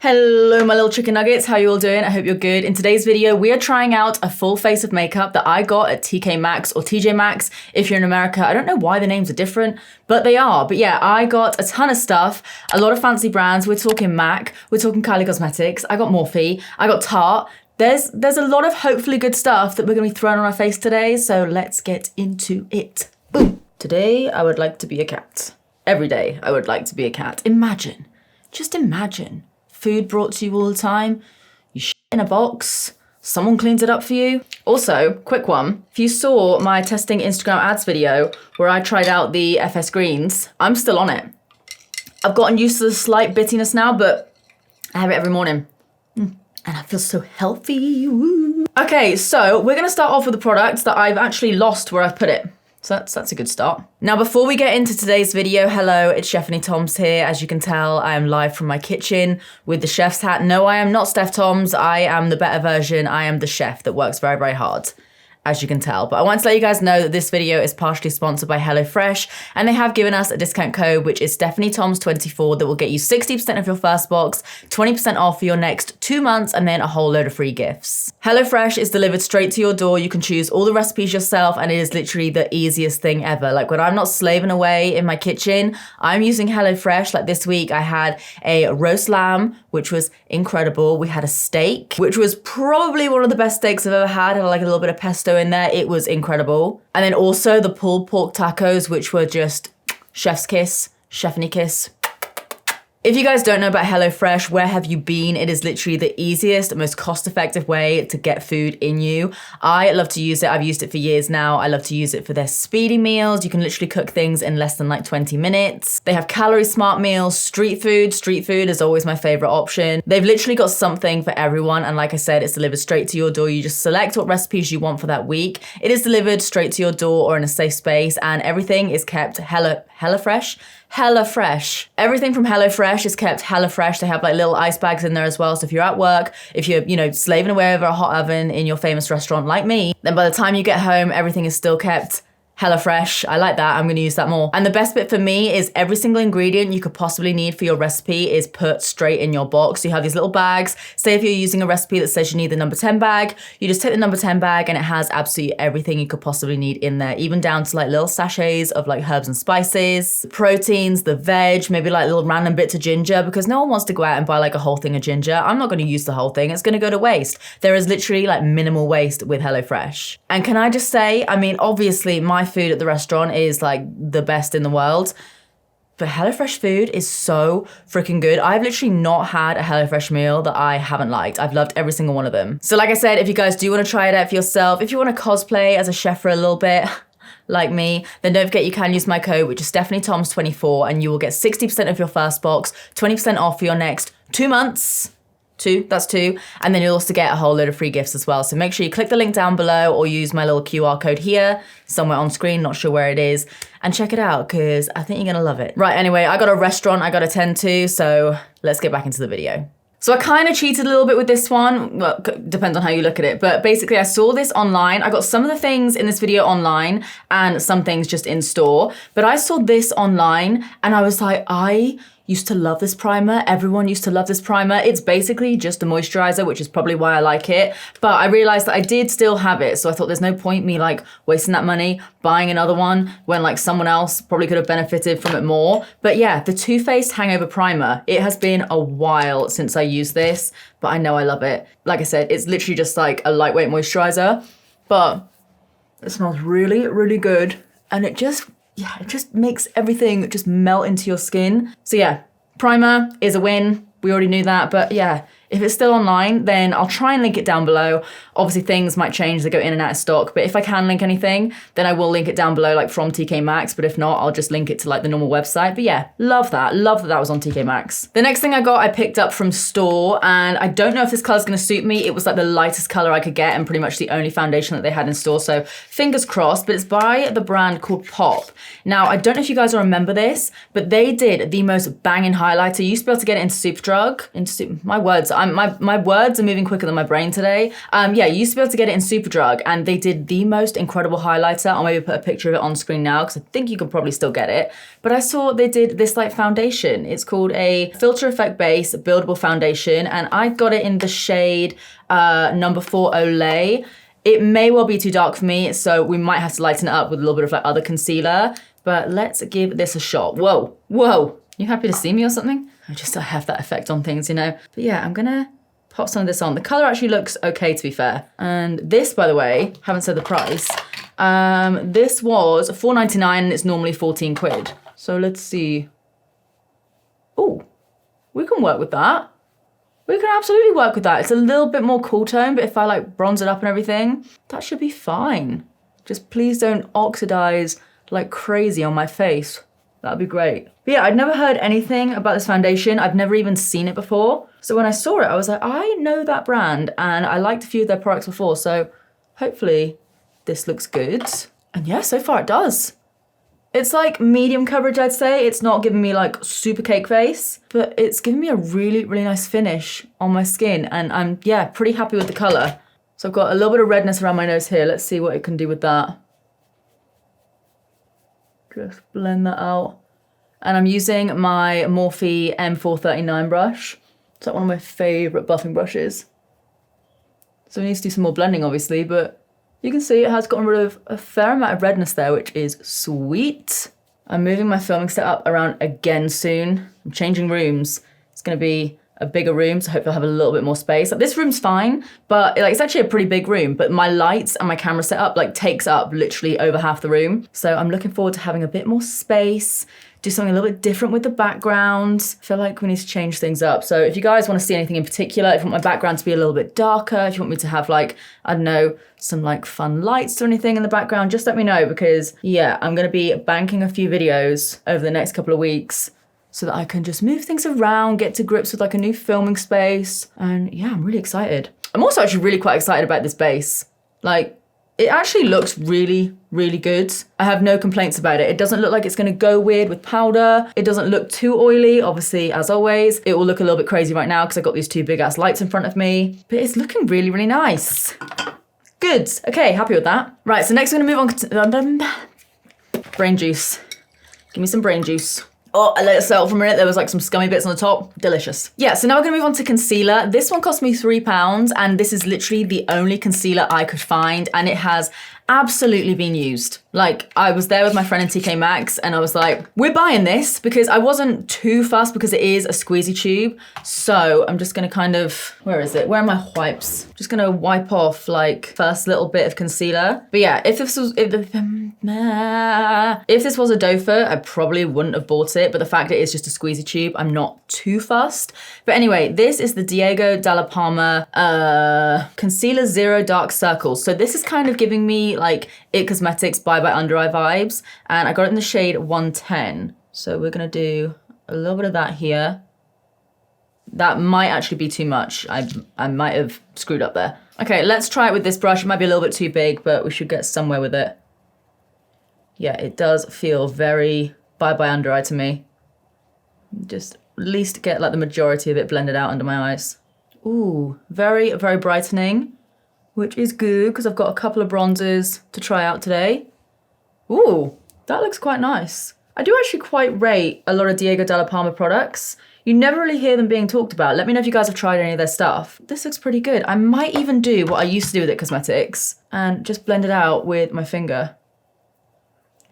Hello my little chicken nuggets, how you all doing? I hope you're good. In today's video, we are trying out a full face of makeup that I got at TKMaxx or TJMaxx if you're in America. I don't know why the names are different, but they are. But yeah, I got a ton of stuff, a lot of fancy brands. We're talking MAC, we're talking Kylie Cosmetics, I got Morphe, I got Tarte. There's a lot of hopefully good stuff that we're gonna be throwing on our face today, so let's get into it. Boom. Today, I would like to be a cat. Every day, I would like to be a cat. Imagine, just imagine. Food brought to you all the time, you shit in a box, someone cleans it up for you. Also, quick one, if you saw my testing Instagram ads video where I tried out the FS greens, I'm still on it. I've gotten used to the slight bittiness now, but I have it every morning. And I feel so healthy, woo. Okay, so we're gonna start off with the product that I've actually lost where I've put it. So that's a good start. Now, before we get into today's video, hello, it's Stephanie Toms here. As you can tell, I am live from my kitchen with the chef's hat. No, I am not Steph Toms. I am the better version. I am the chef that works very, very hard, as you can tell. But I want to let you guys know that this video is partially sponsored by HelloFresh, and they have given us a discount code, which is StephanieToms24, that will get you 60% off your first box, 20% off for your next 2 months, and then a whole load of free gifts. HelloFresh is delivered straight to your door. You can choose all the recipes yourself, and it is literally the easiest thing ever. Like when I'm not slaving away in my kitchen, I'm using HelloFresh. Like this week, I had a roast lamb, which was incredible. We had a steak, which was probably one of the best steaks I've ever had. It had like a little bit of pesto in there. It was incredible. And then also the pulled pork tacos, which were just chef's kiss, Stephanie kiss. If you guys don't know about HelloFresh, where have you been? It is literally the easiest, most cost-effective way to get food in you. I love to use it. I've used it for years now. I love to use it for their speedy meals. You can literally cook things in less than like 20 minutes. They have calorie smart meals, street food. Street food is always my favorite option. They've literally got something for everyone. And like I said, it's delivered straight to your door. You just select what recipes you want for that week. It is delivered straight to your door or in a safe space, and everything is kept HelloFresh. Everything from HelloFresh is kept HelloFresh. They have like little ice bags in there as well. So if you're at work, if you're, slaving away over a hot oven in your famous restaurant like me, then by the time you get home, everything is still kept HelloFresh. I like that. I'm going to use that more. And the best bit for me is every single ingredient you could possibly need for your recipe is put straight in your box. So you have these little bags. Say if you're using a recipe that says you need the number 10 bag, you just take the number 10 bag and it has absolutely everything you could possibly need in there, even down to like little sachets of like herbs and spices, proteins, the veg, maybe like little random bits of ginger, because no one wants to go out and buy like a whole thing of ginger. I'm not going to use the whole thing. It's going to go to waste. There is literally like minimal waste with HelloFresh. And can I just say, I mean, obviously my food at the restaurant is like the best in the world, but HelloFresh food is so freaking good. I've literally not had a HelloFresh meal that I haven't liked. I've loved every single one of them. So like I said, if you guys do want to try it out for yourself, if you want to cosplay as a chef for a little bit, like me, then don't forget you can use my code, which is StephanieToms24, and you will get 60% off your first box, 20% off for your next 2 months. That's two. And then you'll also get a whole load of free gifts as well. So make sure you click the link down below or use my little QR code here, somewhere on screen, not sure where it is, and check it out because I think you're gonna love it. Right, anyway, I got a restaurant I gotta tend to, so let's get back into the video. So I kind of cheated a little bit with this one. Well, depends on how you look at it. But basically I saw this online. I got some of the things in this video online and some things just in store. But I saw this online and I was like, I used to love this primer. Everyone used to love this primer. It's basically just a moisturizer, which is probably why I like it. But I realized that I did still have it. So I thought there's no point me like wasting that money, buying another one when like someone else probably could have benefited from it more. But yeah, the Too Faced Hangover Primer. It has been a while since I used this, but I know I love it. Like I said, it's literally just like a lightweight moisturizer, but it smells really, really good. And it just makes everything just melt into your skin. So yeah, primer is a win. We already knew that, but yeah, if it's still online, then I'll try and link it down below. Obviously things might change, they go in and out of stock, but if I can link anything, then I will link it down below, like from TKMaxx, but if not, I'll just link it to like the normal website. But yeah, love that was on TKMaxx. The next thing I got, I picked up from store, and I don't know if this color's gonna suit me. It was like the lightest color I could get and pretty much the only foundation that they had in store, so fingers crossed, but it's by the brand called Pop. Now, I don't know if you guys will remember this, but they did the most banging highlighter. You used to be able to get it in Superdrug, my words, my words are moving quicker than my brain today. Yeah, you used to be able to get it in Superdrug, and they did the most incredible highlighter. I'll maybe put a picture of it on screen now because I think you can probably still get it. But I saw they did this like foundation. It's called a Filter Effect Base Buildable Foundation, and I got it in the shade number 4 Olay. It may well be too dark for me, so we might have to lighten it up with a little bit of like other concealer. But let's give this a shot. Whoa, whoa. You happy to see me or something? I have that effect on things, you know? But yeah, I'm gonna pop some of this on. The color actually looks okay, to be fair. And this, by the way, haven't said the price. This was $4.99 and it's normally 14 quid. So let's see. Oh, we can work with that. We can absolutely work with that. It's a little bit more cool tone, but if I like bronze it up and everything, that should be fine. Just please don't oxidize like crazy on my face. That'd be great. But yeah, I'd never heard anything about this foundation. I've never even seen it before. So when I saw it, I was like, I know that brand and I liked a few of their products before. So hopefully this looks good. And yeah, so far it does. It's like medium coverage, I'd say. It's not giving me like super cake face, but it's giving me a really, really nice finish on my skin. And I'm, yeah, pretty happy with the color. So I've got a little bit of redness around my nose here. Let's see what it can do with that. Just blend that out. And I'm using my Morphe M439 brush. It's like one of my favorite buffing brushes. So we need to do some more blending, obviously, but you can see it has gotten rid of a fair amount of redness there, which is sweet. I'm moving my filming setup around again soon. I'm changing rooms. It's gonna be a bigger room, so hopefully I'll have a little bit more space. Like, this room's fine, but like it's actually a pretty big room, but my lights and my camera setup like takes up literally over half the room. So I'm looking forward to having a bit more space, do something a little bit different with the background. I feel like we need to change things up. So if you guys want to see anything in particular, if you want my background to be a little bit darker, if you want me to have like, I don't know, some like fun lights or anything in the background, just let me know, because yeah, I'm gonna be banking a few videos over the next couple of weeks so that I can just move things around, get to grips with like a new filming space. And yeah, I'm really excited. I'm also actually really quite excited about this base. Like, it actually looks really, really good. I have no complaints about it. It doesn't look like it's gonna go weird with powder. It doesn't look too oily. Obviously, as always, it will look a little bit crazy right now because I've got these two big ass lights in front of me, but it's looking really, really nice. Good, okay, happy with that. Right, so next we're gonna move on to brain juice. Give me some brain juice. Oh, I let it settle for a minute. There was like some scummy bits on the top. Delicious. Yeah, so now we're gonna move on to concealer. This one cost me £3, and this is literally the only concealer I could find, and it has absolutely been used. Like, I was there with my friend in TKMaxx and I was like, we're buying this, because I wasn't too fussed because it is a squeezy tube. So I'm just gonna kind of, where is it? Where are my wipes? Just gonna wipe off like first little bit of concealer. But yeah, if this was a doe foot, I probably wouldn't have bought it, but the fact it is just a squeezy tube, I'm not too fussed. But anyway, this is the Diego Dalla Palma Concealer Zero Dark Circles. So this is kind of giving me like It Cosmetics Bye Bye Under Eye vibes, and I got it in the shade 110. So we're gonna do a little bit of that here. That might actually be too much. I might have screwed up there. Okay, let's try it with this brush. It might be a little bit too big, but we should get somewhere with it. Yeah, it does feel very Bye Bye Under Eye to me. Just at least get like the majority of it blended out under my eyes. Ooh, very, very brightening, which is good because I've got a couple of bronzers to try out today. Ooh, that looks quite nice. I do actually quite rate a lot of Diego Dalla Palma products. You never really hear them being talked about. Let me know if you guys have tried any of their stuff. This looks pretty good. I might even do what I used to do with It Cosmetics and just blend it out with my finger,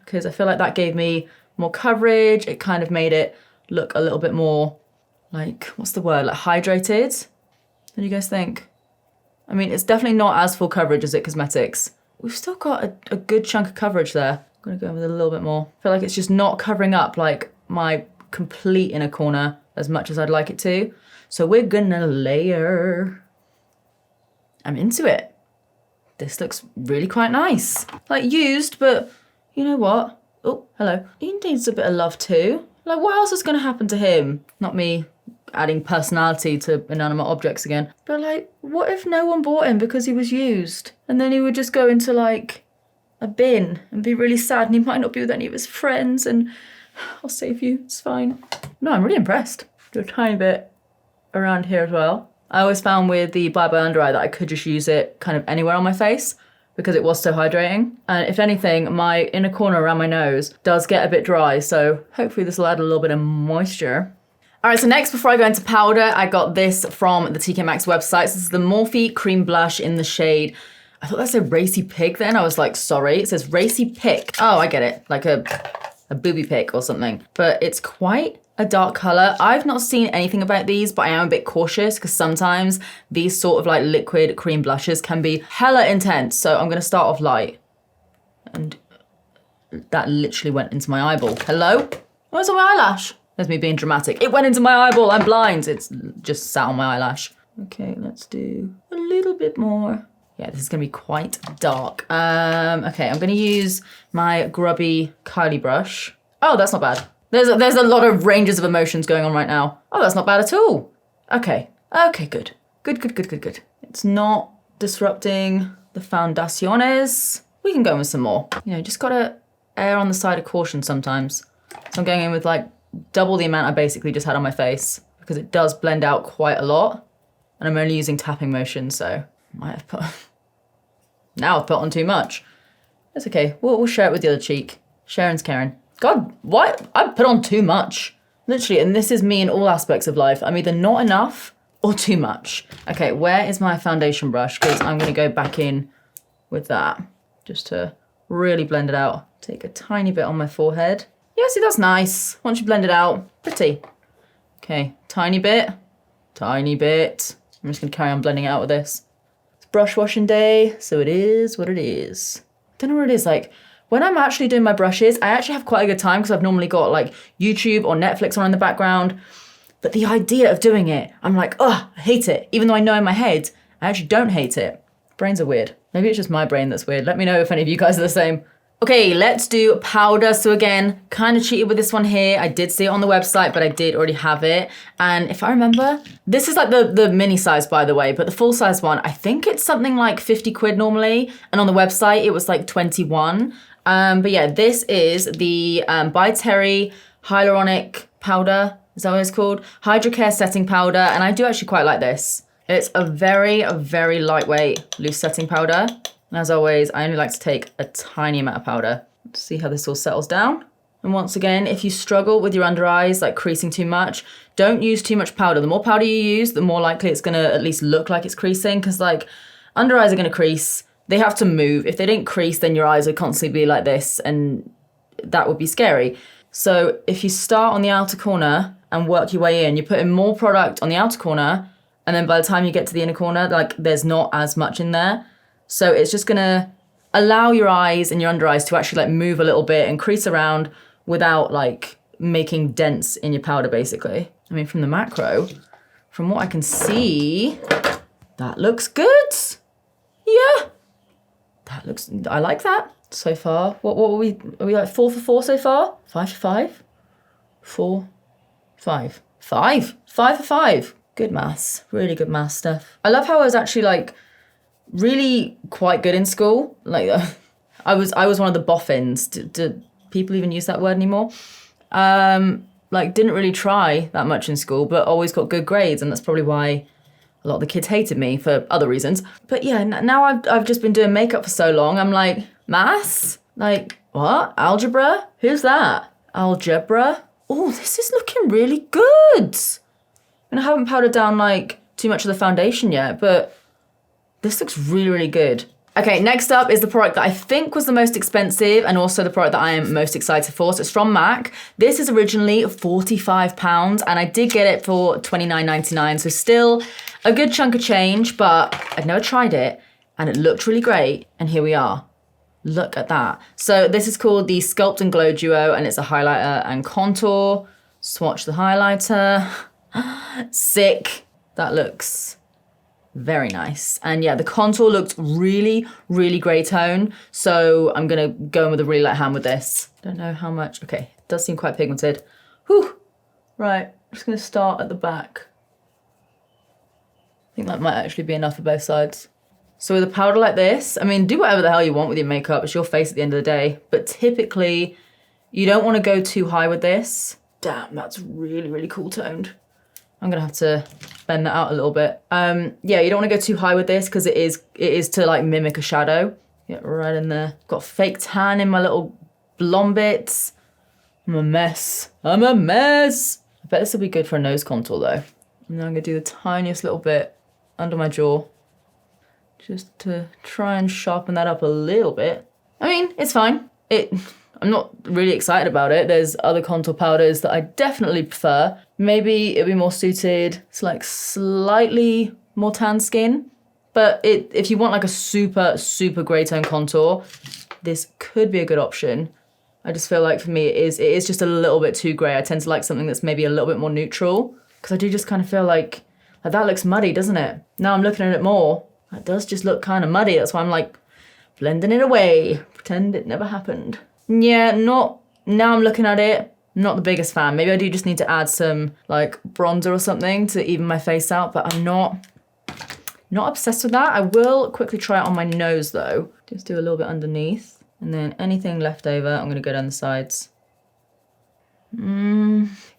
because I feel like that gave me more coverage. It kind of made it look a little bit more like, what's the word? Like hydrated. What do you guys think? I mean, it's definitely not as full coverage as It Cosmetics. We've still got a good chunk of coverage there. I'm gonna go in with a little bit more. I feel like it's just not covering up like my complete inner corner as much as I'd like it to. So we're gonna layer. I'm into it. This looks really quite nice. Like used, but you know what? Oh, hello. He needs a bit of love too. Like, what else is gonna happen to him? Not me adding personality to inanimate objects again. But like, what if no one bought him because he was used? And then he would just go into like a bin and be really sad, and he might not be with any of his friends, and I'll save you, it's fine. No, I'm really impressed. Do a tiny bit around here as well. I always found with the Bye Bye Under Eye that I could just use it kind of anywhere on my face because it was so hydrating. And if anything, my inner corner around my nose does get a bit dry, so hopefully this will add a little bit of moisture. All right, so next, before I go into powder, I got this from the TKMaxx website. This is the Morphe Cream Blush in the shade, I thought that said Racy Pig then. I was like, sorry, it says Racy Pick. Oh, I get it, like a booby pick or something. But it's quite a dark color. I've not seen anything about these, but I am a bit cautious because sometimes these sort of like liquid cream blushes can be hella intense. So I'm gonna start off light. And that literally went into my eyeball. Hello? Where's my eyelash? There's me being dramatic. It went into my eyeball, I'm blind. It's just sat on my eyelash. Okay, let's do a little bit more. Yeah, this is gonna be quite dark. Okay, I'm gonna use my grubby Kylie brush. Oh, that's not bad. There's a lot of ranges of emotions going on right now. Oh, that's not bad at all. Okay, good. Good. It's not disrupting the foundaciones. We can go in with some more. You know, just gotta err on the side of caution sometimes. So I'm going in with like double the amount I basically just had on my face because it does blend out quite a lot. And I'm only using tapping motion, so might have put... Now I've put on too much. That's okay, we'll share it with the other cheek. Sharon's Karen. God, what? I put on too much. Literally, and this is me in all aspects of life. I'm either not enough or too much. Okay, where is my foundation brush? Because I'm gonna go back in with that just to really blend it out. Take a tiny bit on my forehead. Yeah, see, that's nice. Once you blend it out, pretty. Okay, tiny bit. I'm just gonna carry on blending it out with this. It's brush washing day, so it is what it is. Don't know what it is, like, when I'm actually doing my brushes, I actually have quite a good time because I've normally got like YouTube or Netflix on in the background. But the idea of doing it, I'm like, oh, I hate it. Even though I know in my head, I actually don't hate it. Brains are weird. Maybe it's just my brain that's weird. Let me know if any of you guys are the same. Okay, let's do powder. So again, kind of cheated with this one here. I did see it on the website, but I did already have it. And if I remember, this is like the mini size, by the way, but the full size one, I think it's something like 50 quid normally. And on the website, it was like 21. But yeah, this is the By Terry Hyaluronic Powder. Is that what it's called? Hydrocare Setting Powder. And I do actually quite like this. It's a very lightweight loose setting powder. And as always, I only like to take a tiny amount of powder to see how this all settles down. And once again, if you struggle with your under eyes, like creasing too much, don't use too much powder. The more powder you use, the more likely it's gonna at least look like it's creasing, because like under eyes are gonna crease. They have to move. If they didn't crease, then your eyes would constantly be like this, and that would be scary. So if you start on the outer corner and work your way in, you're putting more product on the outer corner, and then by the time you get to the inner corner, like there's not as much in there. So it's just gonna allow your eyes and your under eyes to actually like move a little bit and crease around without like making dents in your powder, basically. I mean, from the macro, from what I can see, that looks good. Yeah, that looks, I like that so far. What are we like 4 for 4 so far? 5 for 5? 4, 5. 5 for 5. Good maths, really good maths stuff. I love how I was actually like really quite good in school. Like I was one of the boffins. Do people even use that word anymore? Like didn't really try that much in school, but always got good grades, and that's probably why a lot of the kids hated me for other reasons. But yeah, now I've just been doing makeup for so long, I'm like, maths? Like, what? Algebra? Who's that? Algebra? Oh, this is looking really good. And I haven't powdered down like too much of the foundation yet, but this looks really good. Okay, next up is the product that I think was the most expensive and also the product that I am most excited for. So it's from MAC. This is originally £45 and I did get it for $29.99. So still a good chunk of change, but I'd never tried it and it looked really great. And here we are. Look at that. So this is called the Sculpt and Glow Duo, and it's a highlighter and contour. Swatch the highlighter. Sick. That looks very nice. And yeah, the contour looked really grey tone. So I'm gonna go in with a really light hand with this. Don't know how much. Okay, it does seem quite pigmented. Whew. Right, I'm just gonna start at the back. I think that might actually be enough for both sides. So with a powder like this, I mean, do whatever the hell you want with your makeup. It's your face at the end of the day. But typically, you don't want to go too high with this. Damn, that's really cool toned. I'm gonna have to bend that out a little bit. Yeah, you don't wanna go too high with this because it is to like mimic a shadow. Get right in there. Got fake tan in my little blonde bits. I'm a mess. I'm a mess. I bet this will be good for a nose contour though. And then I'm gonna do the tiniest little bit under my jaw, just to try and sharpen that up a little bit. I mean, it's fine. I'm not really excited about it. There's other contour powders that I definitely prefer. Maybe it'd be more suited to like slightly more tan skin. But if you want like a super, super grey tone contour, this could be a good option. I just feel like for me, it is just a little bit too grey. I tend to like something that's maybe a little bit more neutral, because I do just kind of feel like that looks muddy, doesn't it? Now I'm looking at it more, that does just look kind of muddy. That's why I'm like blending it away, pretend it never happened. Yeah, now I'm looking at it, not the biggest fan. Maybe I do just need to add some like bronzer or something to even my face out, but I'm not obsessed with that. I will quickly try it on my nose though. Just do a little bit underneath, and then anything left over, I'm gonna go down the sides.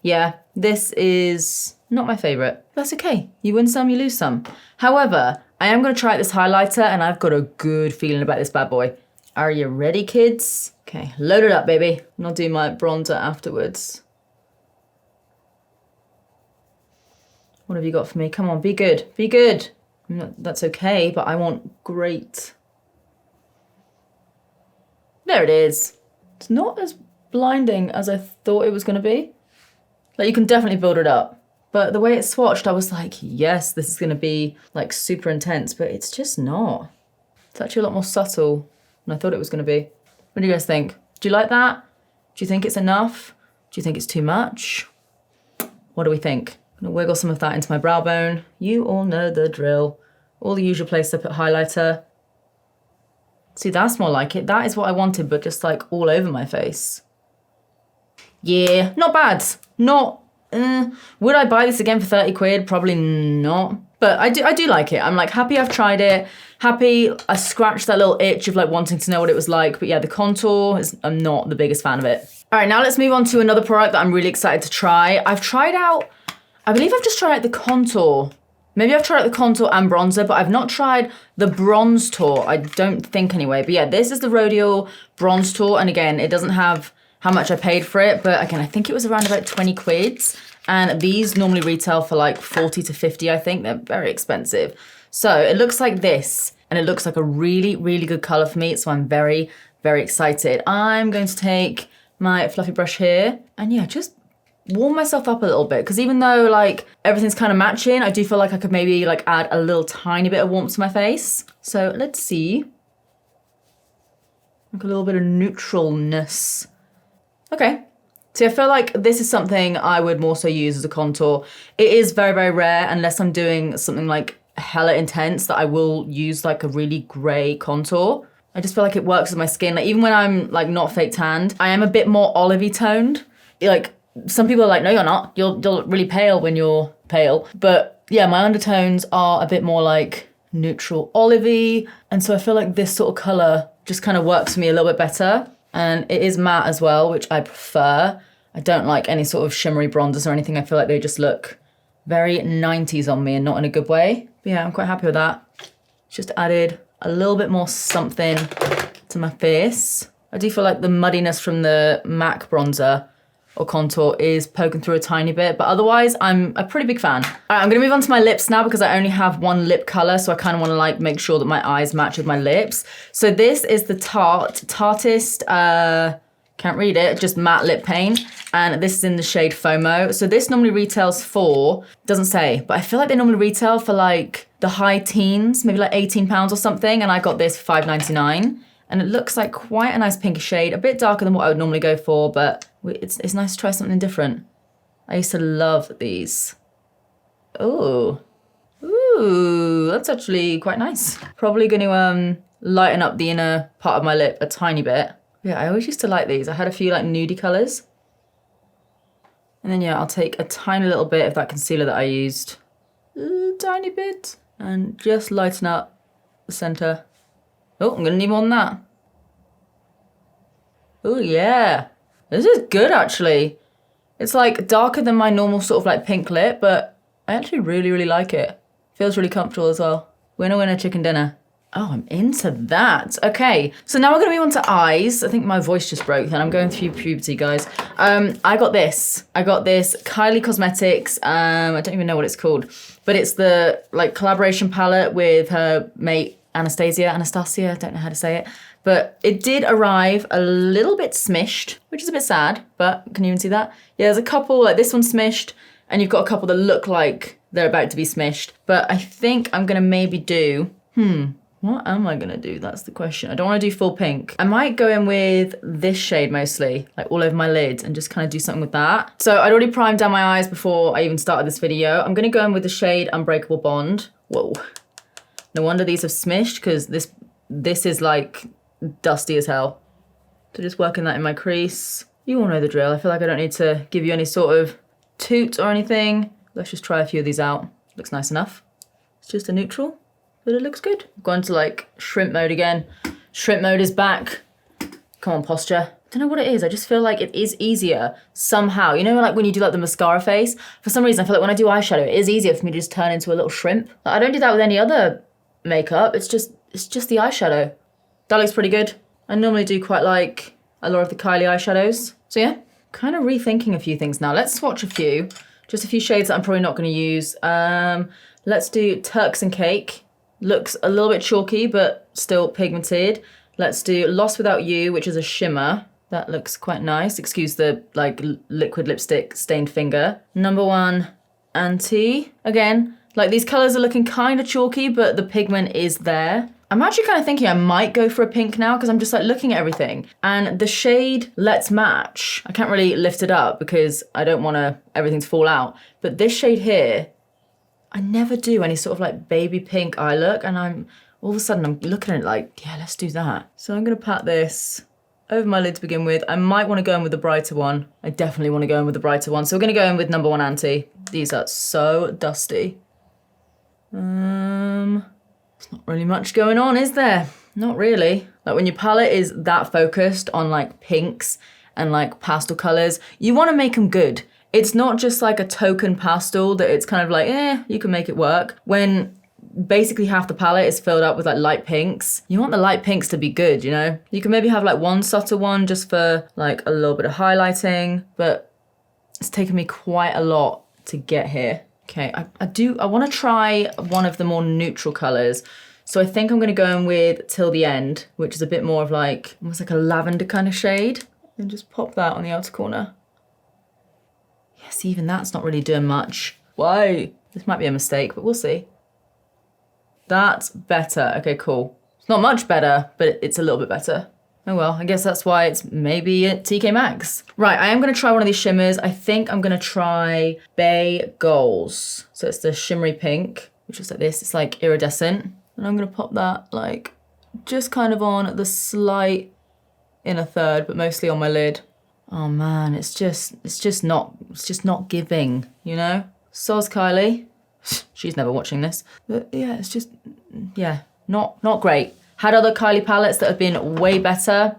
Yeah, this is not my favorite. That's okay. You win some, you lose some. However, I am gonna try this highlighter, and I've got a good feeling about this bad boy. Are you ready, kids? Okay, load it up, baby. And I'll do my bronzer afterwards. What have you got for me? Come on, be good, be good. That's okay, but I want great. There it is. It's not as blinding as I thought it was gonna be. Like, you can definitely build it up. But the way it's swatched, I was like, yes, this is gonna be like super intense, but it's just not. It's actually a lot more subtle than I thought it was gonna be. What do you guys think? Do you like that? Do you think it's enough? Do you think it's too much? What do we think? I'm gonna wiggle some of that into my brow bone. You all know the drill. All the usual place to put highlighter. See, that's more like it. That is what I wanted, but just like all over my face. Yeah, not bad. Not, would I buy this again for 30 quid? Probably not. But I do like it. I'm like happy I've tried it. Happy I scratched that little itch of like wanting to know what it was like. But yeah, the contour, I'm not the biggest fan of it. All right, now let's move on to another product that I'm really excited to try. I believe I've just tried out the contour. Maybe I've tried out the contour and bronzer, but I've not tried the bronze tour. I don't think anyway. But yeah, this is the Rodial Bronze Tour. And again, it doesn't have how much I paid for it. But again, I think it was around about 20 quids. And these normally retail for like 40 to 50, I think. They're very expensive. So it looks like this. And it looks like a really, really good color for me. So I'm very, very excited. I'm going to take my fluffy brush here. And yeah, just warm myself up a little bit, because even though like everything's kind of matching, I do feel like I could maybe like add a little tiny bit of warmth to my face. So let's see. Like a little bit of neutralness. Okay. See, I feel like this is something I would more so use as a contour. It is very, very rare, unless I'm doing something like hella intense, that I will use like a really grey contour. I just feel like it works with my skin. Like even when I'm like not fake tanned, I am a bit more olivey toned. Like, some people are like, no, you're not. You're really pale when you're pale. But yeah, my undertones are a bit more like neutral olivey. And so I feel like this sort of color just kind of works for me a little bit better. And it is matte as well, which I prefer. I don't like any sort of shimmery bronzers or anything. I feel like they just look very 90s on me and not in a good way. But yeah, I'm quite happy with that. Just added a little bit more something to my face. I do feel like the muddiness from the MAC bronzer or contour is poking through a tiny bit, but otherwise I'm a pretty big fan. All right, I'm gonna move on to my lips now, because I only have one lip color, so I kind of want to like make sure that my eyes match with my lips. So this is the Tartist, can't read it, just matte lip paint, and this is in the shade FOMO. So this normally retails for, doesn't say, but I feel like they normally retail for like the high teens, maybe like £18 or something, and I got this for $5.99. And it looks like quite a nice pinkish shade, a bit darker than what I would normally go for, but it's nice to try something different. I used to love these. Ooh, that's actually quite nice. Probably going to lighten up the inner part of my lip a tiny bit. Yeah, I always used to like these. I had a few like nudie colors. And then yeah, I'll take a tiny little bit of that concealer that I used. A tiny bit. And just lighten up the center. Oh, I'm gonna need more than that. Oh yeah, this is good actually. It's like darker than my normal sort of like pink lip, but I actually really, really like it. Feels really comfortable as well. Winner, winner, chicken dinner. Oh, I'm into that. Okay, so now we're gonna move on to eyes. I think my voice just broke then. I'm going through puberty, guys. I got this Kylie Cosmetics. I don't even know what it's called, but it's the like collaboration palette with her mate Anastasia, I don't know how to say it. But it did arrive a little bit smished, which is a bit sad, but can you even see that? Yeah, there's a couple, like this one's smished, and you've got a couple that look like they're about to be smished. But I think I'm gonna maybe do, what am I gonna do? That's the question. I don't wanna do full pink. I might go in with this shade mostly, like all over my lid, and just kind of do something with that. So I'd already primed down my eyes before I even started this video. I'm gonna go in with the shade Unbreakable Bond. Whoa. No wonder these have smished, because this is like dusty as hell. So just working that in my crease. You all know the drill. I feel like I don't need to give you any sort of toot or anything. Let's just try a few of these out. Looks nice enough. It's just a neutral, but it looks good. I've gone to like shrimp mode again. Shrimp mode is back. Come on, posture. Don't know what it is. I just feel like it is easier somehow. You know, like when you do like the mascara face, for some reason, I feel like when I do eyeshadow, it is easier for me to just turn into a little shrimp. Like, I don't do that with any other makeup. It's just the eyeshadow. That looks pretty good. I normally do quite like a lot of the Kylie eyeshadows. So yeah, kind of rethinking a few things now. Let's swatch a few. Just a few shades that I'm probably not going to use. Let's do Turks and Cake. Looks a little bit chalky, but still pigmented. Let's do Lost Without You, which is a shimmer. That looks quite nice. Excuse the like liquid lipstick stained finger. Number 1, Anti. Again, like these colors are looking kind of chalky, but the pigment is there. I'm actually kind of thinking I might go for a pink now, because I'm just like looking at everything. And the shade Let's Match, I can't really lift it up because I don't want everything to fall out. But this shade here, I never do any sort of like baby pink eye look. And all of a sudden I'm looking at it like, yeah, let's do that. So I'm gonna pat this over my lid to begin with. I might want to go in with the brighter one. I definitely want to go in with the brighter one. So we're gonna go in with number 1 Anti. These are so dusty. There's not really much going on, is there? Not really. Like when your palette is that focused on like pinks and like pastel colors, you want to make them good. It's not just like a token pastel that it's kind of like, you can make it work. When basically half the palette is filled up with like light pinks, you want the light pinks to be good, you know? You can maybe have like one subtle one just for like a little bit of highlighting, but it's taken me quite a lot to get here. Okay, I want to try one of the more neutral colors. So I think I'm going to go in with Till the End, which is a bit more of like, almost like a lavender kind of shade. And just pop that on the outer corner. Yes, even that's not really doing much. Why? This might be a mistake, but we'll see. That's better. Okay, cool. It's not much better, but it's a little bit better. Oh well, I guess that's why it's maybe at TKMaxx. Right, I am gonna try one of these shimmers. I think I'm gonna try Bay Goals. So it's the shimmery pink, which looks like this. It's like iridescent. And I'm gonna pop that like just kind of on the slight inner third, but mostly on my lid. Oh man, it's just not giving, you know? Soz Kylie. She's never watching this. But yeah, it's just, yeah, not great. Had other Kylie palettes that have been way better.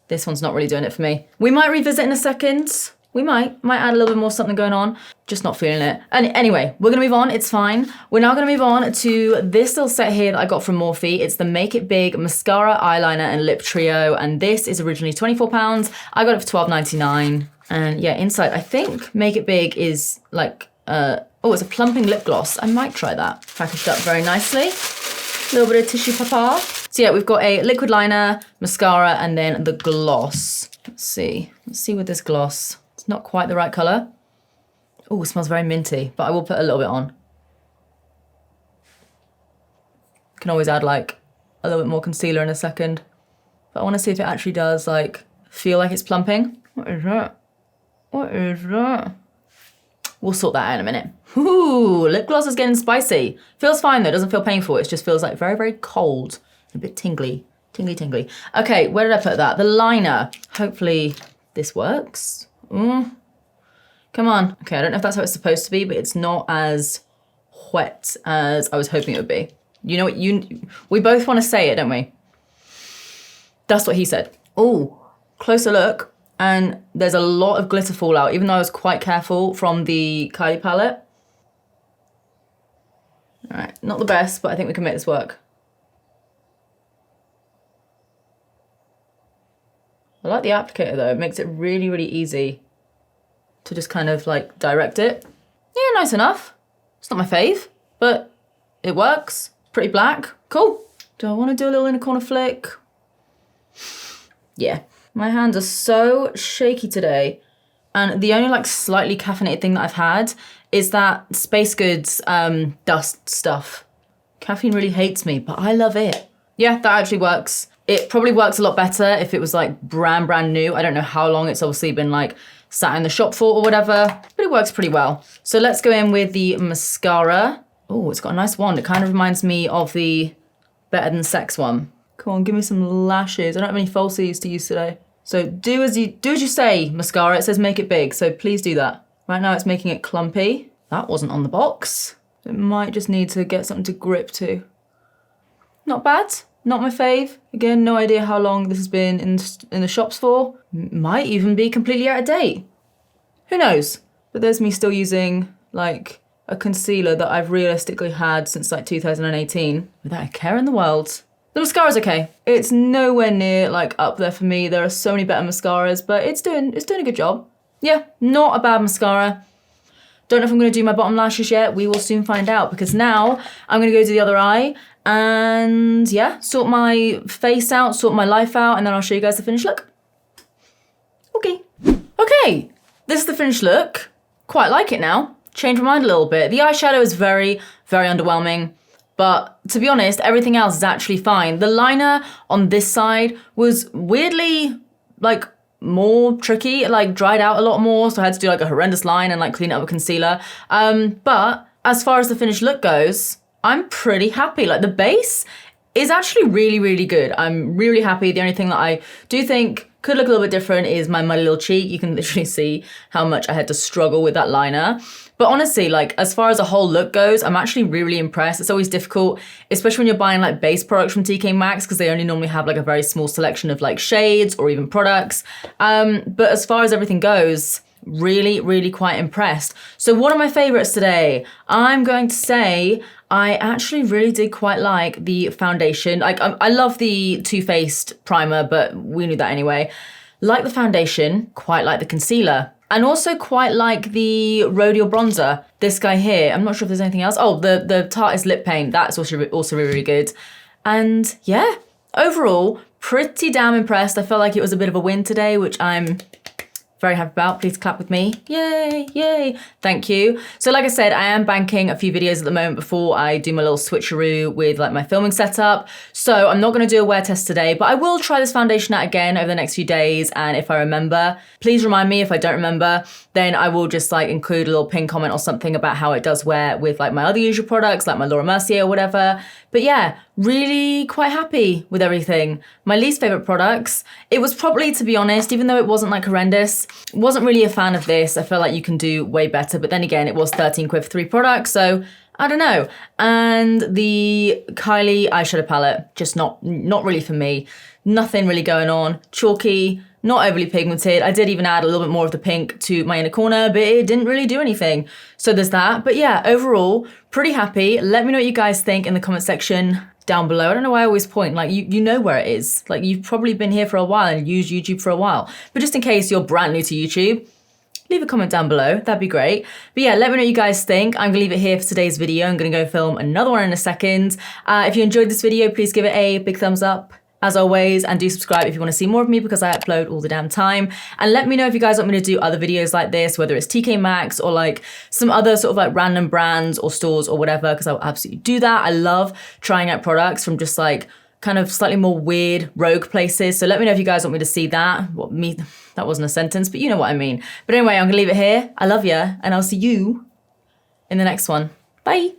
This one's not really doing it for me. We might revisit in a second. We might add a little bit more something going on. Just not feeling it. And anyway, we're gonna move on, it's fine. We're now gonna move on to this little set here that I got from Morphe. It's the Make It Big Mascara, Eyeliner, and Lip Trio. And this is originally £24. I got it for $12.99. And yeah, inside, I think Make It Big is like, oh, it's a plumping lip gloss. I might try that. Packaged up very nicely. A little bit of tissue paper. So yeah, we've got a liquid liner, mascara, and then the gloss. Let's see with this gloss. It's not quite the right color. Oh, it smells very minty, but I will put a little bit on. Can always add like a little bit more concealer in a second. But I want to see if it actually does like feel like it's plumping. What is that? What is that? We'll sort that out in a minute. Ooh, lip gloss is getting spicy. Feels fine though, doesn't feel painful. It just feels like very, very cold. A bit tingly. Okay, where did I put that? The liner. Hopefully this works. Come on. Okay, I don't know if that's how it's supposed to be, but it's not as wet as I was hoping it would be. You know what, we both want to say it, don't we? That's what he said. Ooh, closer look. And there's a lot of glitter fallout, even though I was quite careful from the Kylie palette. Not the best, but I think we can make this work. I like the applicator though. It makes it really, really easy to just kind of like direct it. Yeah, nice enough. It's not my fave, but it works. Pretty black. Cool. Do I want to do a little inner corner flick? Yeah. My hands are so shaky today. And the only like slightly caffeinated thing that I've had is that Space Goods dust stuff. Caffeine really hates me, but I love it. Yeah, that actually works. It probably works a lot better if it was like brand new. I don't know how long it's obviously been like sat in the shop for or whatever, but it works pretty well. So let's go in with the mascara. Oh, it's got a nice wand. It kind of reminds me of the Better Than Sex one. Come on, give me some lashes. I don't have any falsies to use today. So do as you say, mascara. It says make it big, so please do that. Right now it's making it clumpy. That wasn't on the box. It might just need to get something to grip to. Not bad, not my fave. Again, no idea how long this has been in the shops for. Might even be completely out of date. Who knows? But there's me still using like a concealer that I've realistically had since like 2018 without a care in the world. The mascara's okay. It's nowhere near like up there for me. There are so many better mascaras, but it's doing a good job. Yeah, not a bad mascara. Don't know if I'm gonna do my bottom lashes yet. We will soon find out because now I'm gonna go to the other eye and yeah, sort my face out, sort my life out, and then I'll show you guys the finished look. Okay, this is the finished look. Quite like it now. Changed my mind a little bit. The eyeshadow is very, very underwhelming. But to be honest, everything else is actually fine. The liner on this side was weirdly like more tricky. It like dried out a lot more. So I had to do like a horrendous line and like clean it up with concealer. But as far as the finished look goes, I'm pretty happy. Like the base is actually really, really good. I'm really happy. The only thing that I do think could look a little bit different is my muddy little cheek. You can literally see how much I had to struggle with that liner. But honestly, like as far as a whole look goes, I'm actually really, really impressed. It's always difficult, especially when you're buying like base products from TKMaxx because they only normally have like a very small selection of like shades or even products. But as far as everything goes, really, really quite impressed. So what are my favorites today? I'm going to say I actually really did quite like the foundation. Like I love the Too Faced primer, but we knew that anyway. Like the foundation, quite like the concealer. And also quite like the Rhodial bronzer. This guy here, I'm not sure if there's anything else. Oh, the Tarte's lip paint, that's also really, really good. And yeah, overall, pretty damn impressed. I felt like it was a bit of a win today, which I'm very happy about. Please clap with me. Yay, yay. Thank you. So like I said, I am banking a few videos at the moment before I do my little switcheroo with like my filming setup. So I'm not going to do a wear test today, but I will try this foundation out again over the next few days. And if I remember, please remind me. If I don't remember, then I will just like include a little pin comment or something about how it does wear with like my other usual products, like my Laura Mercier or whatever. But yeah, really quite happy with everything. My least favorite products, it was probably, to be honest, even though it wasn't like horrendous, wasn't really a fan of this. I feel like you can do way better, but then again, it was 13 quid for 3 products, so I don't know. And the Kylie eyeshadow palette, just not really for me. Nothing really going on. Chalky, not overly pigmented. I did even add a little bit more of the pink to my inner corner, but it didn't really do anything. So there's that. But yeah, overall, pretty happy. Let me know what you guys think in the comment section down below. I don't know why I always point, like you know where it is. Like you've probably been here for a while and used YouTube for a while. But just in case you're brand new to YouTube, leave a comment down below, that'd be great. But yeah, let me know what you guys think. I'm gonna leave it here for today's video. I'm gonna go film another one in a second. If you enjoyed this video, please give it a big thumbs up, as always, and do subscribe if you wanna see more of me because I upload all the damn time. And let me know if you guys want me to do other videos like this, whether it's TKMaxx or like some other sort of like random brands or stores or whatever, because I'll absolutely do that. I love trying out products from just like kind of slightly more weird rogue places. So let me know if you guys want me to see that. That wasn't a sentence, but you know what I mean. But anyway, I'm gonna leave it here. I love ya, and I'll see you in the next one. Bye.